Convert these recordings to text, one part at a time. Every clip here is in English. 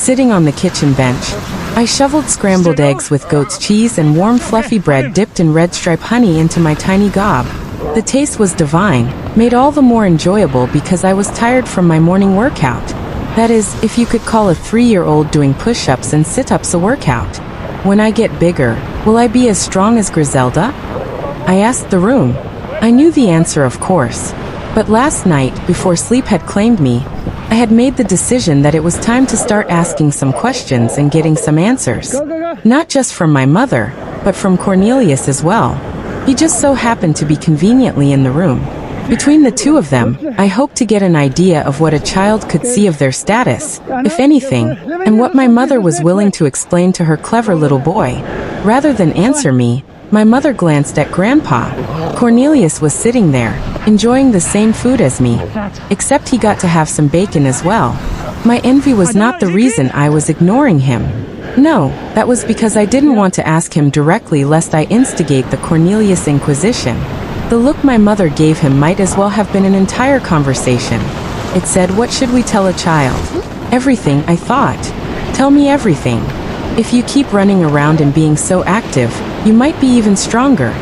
sitting on the kitchen bench. I shoveled scrambled eggs with goat's cheese and warm fluffy bread dipped in red stripe honey into my tiny gob. The taste was divine, made all the more enjoyable because I was tired from my morning workout. That is, if you could call a 3-year-old doing push-ups and sit-ups a workout. When I get bigger, will I be as strong as Griselda? I asked the room. I knew the answer, of course. But last night, before sleep had claimed me, I had made the decision that it was time to start asking some questions and getting some answers. Not just from my mother, but from Cornelius as well. He just so happened to be conveniently in the room. Between the two of them, I hoped to get an idea of what a child could see of their status, if anything, and what my mother was willing to explain to her clever little boy. Rather than answer me, my mother glanced at Grandpa. Cornelius was sitting there, enjoying the same food as me, except he got to have some bacon as well. My envy was not the reason I was ignoring him. No, that was because I didn't want to ask him directly lest I instigate the Cornelius Inquisition. The look my mother gave him might as well have been an entire conversation. It said, "What should we tell a child?" Everything, I thought. Tell me everything. If you keep running around and being so active, you might be even stronger,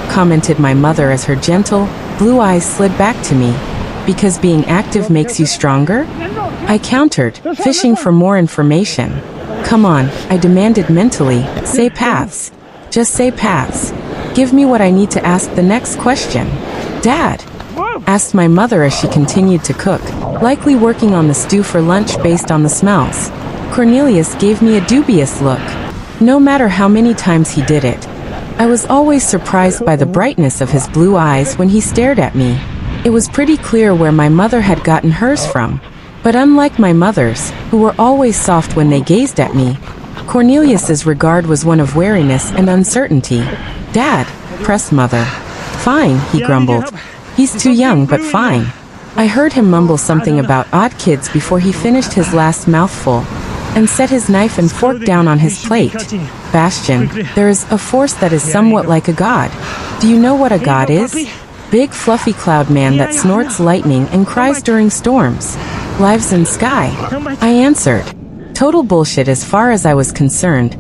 commented my mother as her gentle, blue eyes slid back to me. Because being active makes you stronger? I countered, fishing for more information. Come on, I demanded mentally, say paths. Just say paths. Give me what I need to ask the next question. Dad? Asked my mother as she continued to cook, likely working on the stew for lunch based on the smells. Cornelius gave me a dubious look. No matter how many times he did it, I was always surprised by the brightness of his blue eyes when he stared at me. It was pretty clear where my mother had gotten hers from. But unlike my mother's, who were always soft when they gazed at me, Cornelius's regard was one of wariness and uncertainty. Dad, pressed mother. Fine, he grumbled. He's too young, but fine. I heard him mumble something about odd kids before he finished his last mouthful and set his knife and fork down on his plate. Bastian, there is a force that is somewhat like a god. Do you know what a god is? Big fluffy cloud man that snorts lightning and cries during storms. Lives in sky. I answered. Total bullshit as far as I was concerned.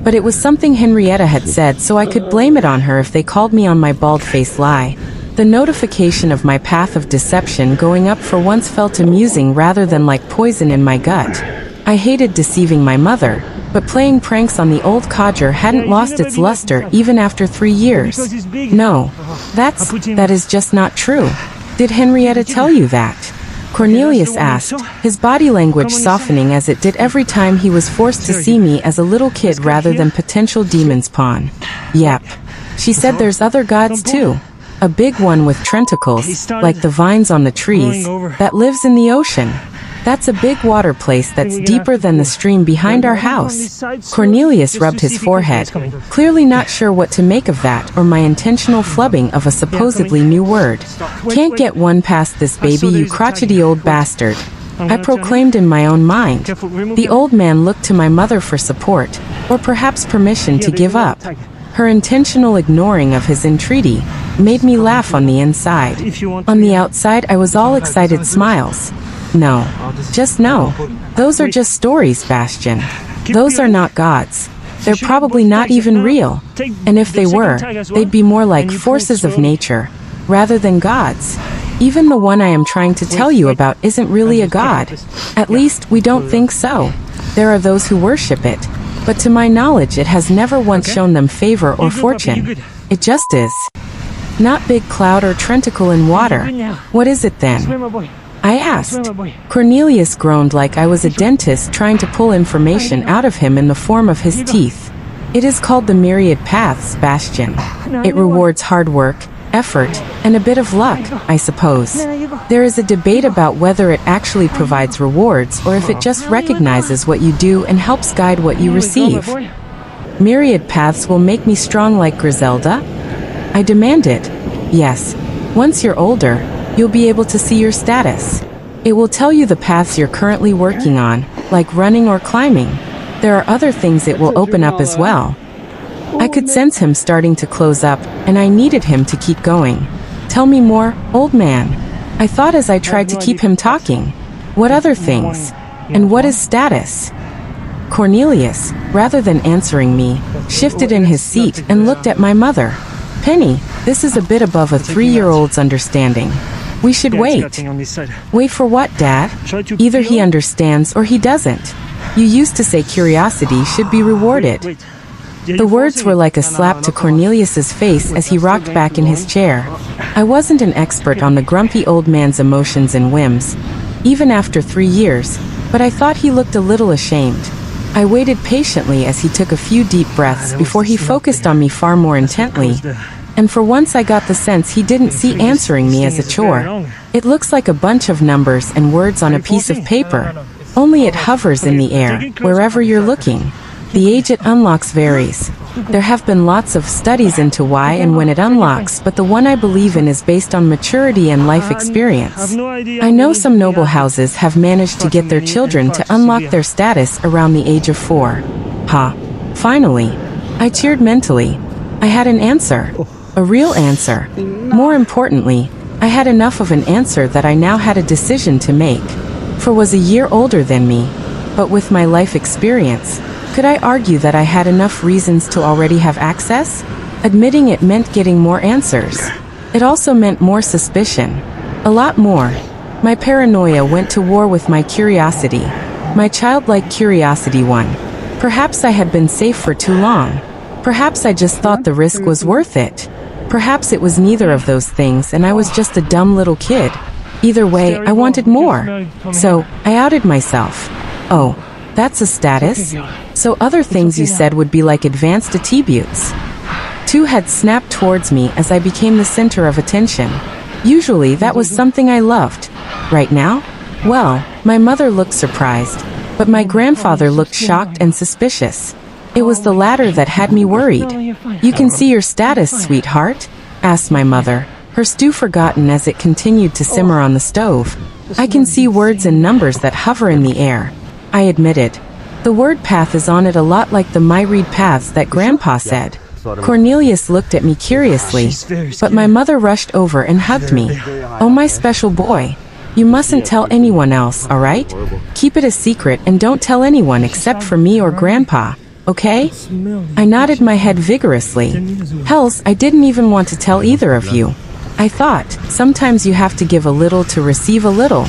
But it was something Henrietta had said, so I could blame it on her if they called me on my bald-faced lie. The notification of my path of deception going up for once felt amusing rather than like poison in my gut. I hated deceiving my mother, but playing pranks on the old codger hadn't lost its luster even after 3 years. No, that is just not true. Did Henrietta tell you that? Cornelius asked, his body language softening as it did every time he was forced to see me as a little kid rather than potential demon's pawn. Yep. She said there's other gods too. A big one with tentacles, like the vines on the trees, that lives in the ocean. That's a big water place that's deeper than the stream behind our house. Cornelius rubbed his forehead, clearly not sure what to make of that or my intentional flubbing of a supposedly new word. Can't get one past this baby, you crotchety old bastard, I proclaimed in my own mind. The old man looked to my mother for support, or perhaps permission to give up. Her intentional ignoring of his entreaty made me laugh on the inside. On the outside, I was all excited smiles. No. Just no. Those are just stories, Bastian. Those are not gods. They're probably not even real. And if they were, they'd be more like forces of nature, rather than gods. Even the one I am trying to tell you about isn't really a god. At least, we don't think so. There are those who worship it, but to my knowledge it has never once shown them favor or fortune. It just is. Not big cloud or tentacle in water. What is it then? I asked. Cornelius groaned like I was a dentist trying to pull information out of him in the form of his teeth. It is called the myriad paths, Bastian. It rewards hard work, effort, and a bit of luck, I suppose. There is a debate about whether it actually provides rewards or if it just recognizes what you do and helps guide what you receive. Myriad paths will make me strong like Griselda? I demanded. Yes. Once you're older, you'll be able to see your status. It will tell you the paths you're currently working on, like running or climbing. There are other things it will open up as well. I could sense him starting to close up, and I needed him to keep going. Tell me more, old man. I thought as I tried to keep him talking. What other things? And what is status? Cornelius, rather than answering me, shifted in his seat and looked at my mother. Penny, this is a bit above a 3-year-old's understanding. We should wait. Wait for what, Dad? Either he understands or he doesn't. You used to say curiosity should be rewarded. The words were like a slap to Cornelius's face as he rocked back in his chair. I wasn't an expert on the grumpy old man's emotions and whims, even after 3 years, but I thought he looked a little ashamed. I waited patiently as he took a few deep breaths before he focused on me far more intently. And for once I got the sense he didn't see answering me as a chore. It looks like a bunch of numbers and words on a piece of paper, only it hovers in the air, wherever you're looking. The age it unlocks varies. There have been lots of studies into why and when it unlocks, but the one I believe in is based on maturity and life experience. I know some noble houses have managed to get their children to unlock their status around the age of 4. Ha! Finally! I cheered mentally. I had an answer. A real answer. More importantly, I had enough of an answer that I now had a decision to make. For was a year older than me, but with my life experience, could I argue that I had enough reasons to already have access? Admitting it meant getting more answers. It also meant more suspicion. A lot more. My paranoia went to war with my curiosity. My childlike curiosity won. Perhaps I had been safe for too long. Perhaps I just thought the risk was worth it. Perhaps it was neither of those things and I was just a dumb little kid. Either way, I wanted more. So, I outed myself. Oh, that's a status? So other things you said would be like advanced attributes. 2 had snapped towards me as I became the center of attention. Usually that was something I loved. Right now? Well, my mother looked surprised, but my grandfather looked shocked and suspicious. It was the latter that had me worried. You can see your status, sweetheart? Asked my mother, her stew forgotten as it continued to simmer on the stove. I can see words and numbers that hover in the air. I admitted. The word path is on it a lot like the My Read paths that Grandpa said. Cornelius looked at me curiously, but my mother rushed over and hugged me. Oh, my special boy. You mustn't tell anyone else, all right? Keep it a secret and don't tell anyone except for me or Grandpa. Okay? I nodded my head vigorously. Hells, I didn't even want to tell either of you. I thought, sometimes you have to give a little to receive a little.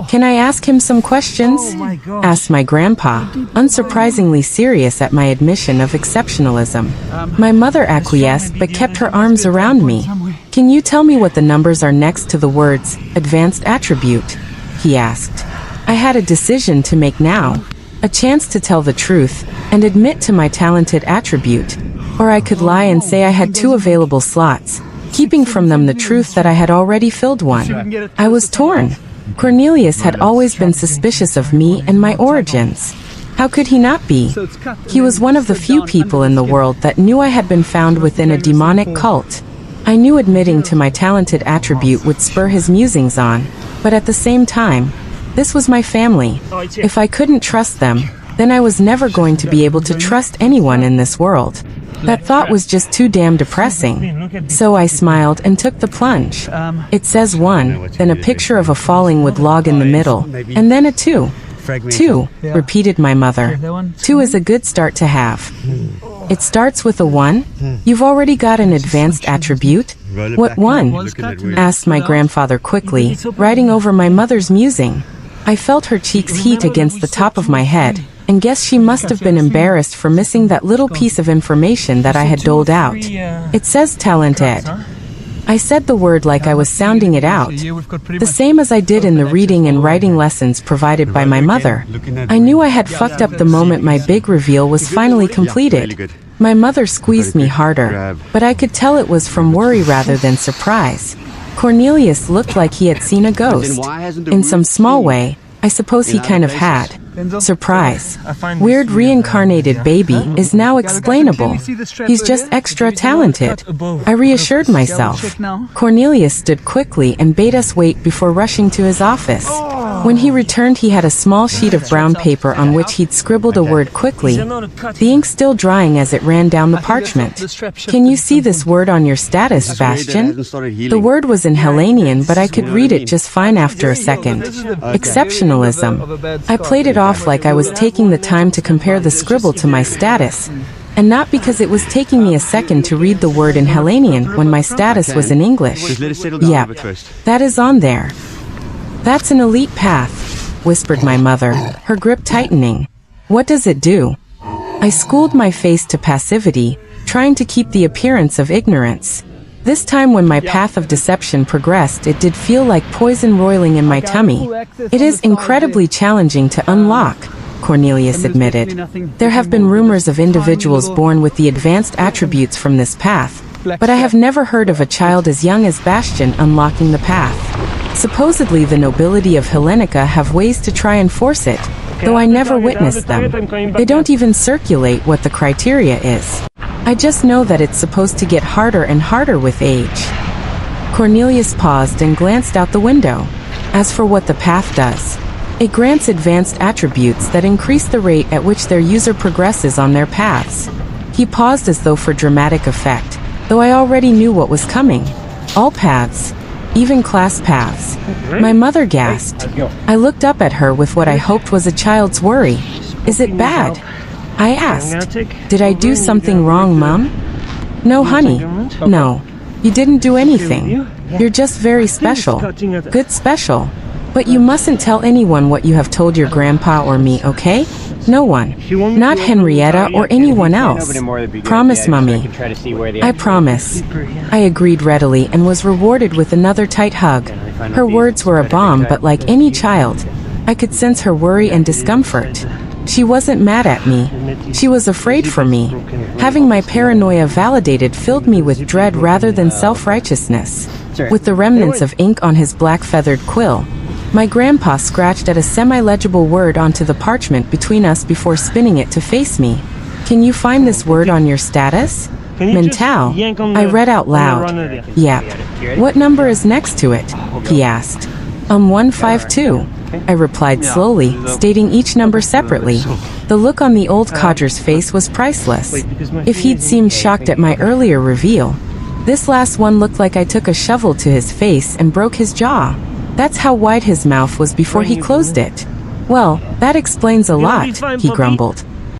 Can I ask him some questions? Asked my grandpa, unsurprisingly serious at my admission of exceptionalism. My mother acquiesced but kept her arms around me. Can you tell me what the numbers are next to the words, advanced attribute? He asked. I had a decision to make now. A chance to tell the truth and admit to my talented attribute, or I could lie and say I had 2 available slots, keeping from them the truth that I had already filled one. I was torn. Cornelius had always been suspicious of me and my origins. How could he not be? He was one of the few people in the world that knew I had been found within a demonic cult. I knew admitting to my talented attribute would spur his musings on, but at the same time, this was my family. If I couldn't trust them, then I was never going to be able to trust anyone in this world. That thought was just too damn depressing. So I smiled and took the plunge. It says 1, then a picture of a falling wood log in the middle, and then a 2. 2, repeated my mother. 2 is a good start to have. It starts with a 1? You've already got an advanced attribute? What 1? Asked my grandfather quickly, riding over my mother's musing. I felt her cheeks heat against the top of my head, and guess she must have been embarrassed for missing that little piece of information that I had doled out. It says talented. I said the word like I was sounding it out, the same as I did in the reading and writing lessons provided by my mother. I knew I had fucked up the moment my big reveal was finally completed. My mother squeezed me harder, but I could tell it was from worry rather than surprise. Cornelius looked like he had seen a ghost. In some small way, I suppose he kind of had. Surprise. Weird reincarnated baby is now explainable. He's just extra talented. I reassured myself. Cornelius stood quickly and bade us wait before rushing to his office. When he returned, he had a small sheet of brown paper on which he'd scribbled a word quickly, the ink still drying as it ran down the parchment. Can you see this word on your status, Sebastian? The word was in Hellenian, but I could read it just fine after a second. Exceptionalism. I played it off like I was taking the time to compare the scribble to my status, and not because it was taking me a second to read the word in Hellenian when my status was in English. Yep, that is on there. That's an elite path, whispered my mother, her grip tightening. What does it do? I schooled my face to passivity, trying to keep the appearance of ignorance. This time when my path of deception progressed, it did feel like poison roiling in my tummy. It is incredibly challenging to unlock, Cornelius admitted. There have been rumors of individuals born with the advanced attributes from this path, but I have never heard of a child as young as Bastian unlocking the path. Supposedly the nobility of Hellenica have ways to try and force it, though I never witnessed them. They don't even circulate what the criteria is. I just know that it's supposed to get harder and harder with age. Cornelius paused and glanced out the window. As for what the path does, it grants advanced attributes that increase the rate at which their user progresses on their paths. He paused as though for dramatic effect, though I already knew what was coming. All paths. Even class paths. My mother gasped. I looked up at her with what I hoped was a child's worry. Is it bad? I asked. Did I do something wrong, Mom? No, honey. No. You didn't do anything. You're just very special. Good special. But you mustn't tell anyone what you have told your grandpa or me, okay? No one. Not Henrietta or anyone else. Promise, Mummy. I promise. I agreed readily and was rewarded with another tight hug. Her words were a balm, but like any child, I could sense her worry and discomfort. She wasn't mad at me. She was afraid for me. Having my paranoia validated filled me with dread rather than self-righteousness. With the remnants of ink on his black feathered quill, my grandpa scratched at a semi-legible word onto the parchment between us before spinning it to face me. Can you find this word on your status? Mental. I read out loud. Yep. What number is next to it? He asked. 152. I replied slowly, stating each number separately. The look on the old codger's face was priceless. If he'd seemed shocked at my earlier reveal, this last one looked like I took a shovel to his face and broke his jaw. That's how wide his mouth was before he closed it. Well, that explains a lot, he grumbled.